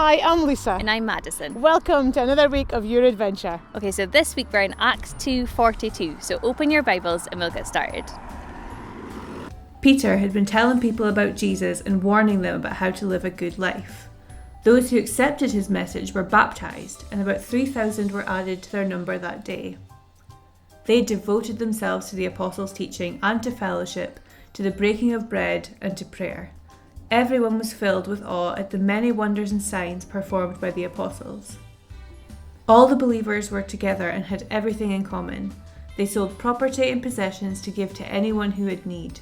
Hi, I'm Lisa. And I'm Madison. Welcome to another week of your adventure. Okay, so this week we're in Acts 2:42, so open your Bibles and we'll get started. Peter had been telling people about Jesus and warning them about how to live a good life. Those who accepted his message were baptized, and about 3,000 were added to their number that day. They devoted themselves to the apostles' teaching and to fellowship, to the breaking of bread and to prayer. Everyone was filled with awe at the many wonders and signs performed by the apostles. All the believers were together and had everything in common. They sold property and possessions to give to anyone who had need.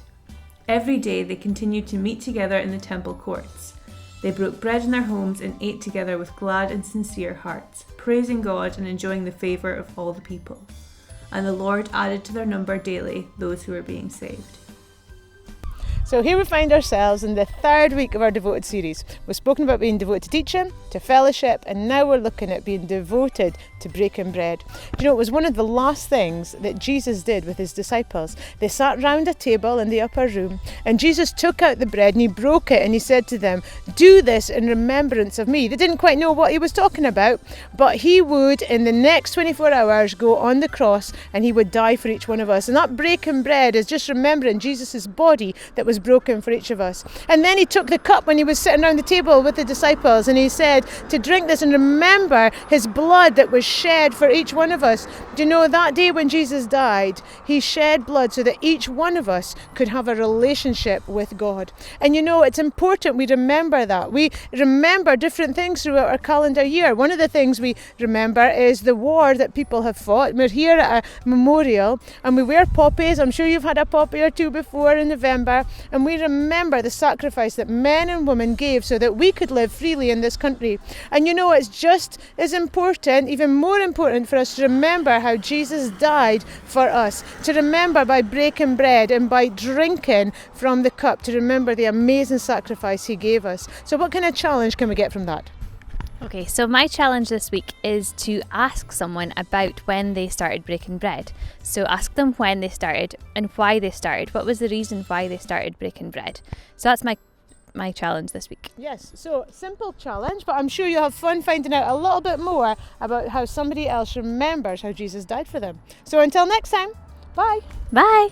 Every day they continued to meet together in the temple courts. They broke bread in their homes and ate together with glad and sincere hearts, praising God and enjoying the favour of all the people. And the Lord added to their number daily those who were being saved. So here we find ourselves in the third week of our Devoted series. We've spoken about being devoted to teaching, to fellowship, and now we're looking at being devoted to breaking bread. Do you know, it was one of the last things that Jesus did with his disciples. They sat round a table in the upper room, and Jesus took out the bread and he broke it and he said to them, "Do this in remembrance of me." They didn't quite know what he was talking about, but he would, in the next 24 hours, go on the cross and he would die for each one of us. And that breaking bread is just remembering Jesus' body that was broken for each of us. And then he took the cup when he was sitting around the table with the disciples and he said to drink this and remember his blood that was shed for each one of us. Do you know, that day when Jesus died, he shed blood so that each one of us could have a relationship with God. And you know, it's important we remember that. We remember different things throughout our calendar year. One of the things we remember is the war that people have fought. We're here at a memorial and we wear poppies. I'm sure you've had a poppy or two before in November. And we remember the sacrifice that men and women gave so that we could live freely in this country. And you know, it's just as important, even more important for us to remember how Jesus died for us. To remember by breaking bread and by drinking from the cup, to remember the amazing sacrifice he gave us. So what kind of challenge can we get from that? Okay, so my challenge this week is to ask someone about when they started breaking bread. So ask them when they started and why they started. What was the reason why they started breaking bread? So that's my challenge this week. Yes, so simple challenge, but I'm sure you'll have fun finding out a little bit more about how somebody else remembers how Jesus died for them. So until next time, bye. Bye!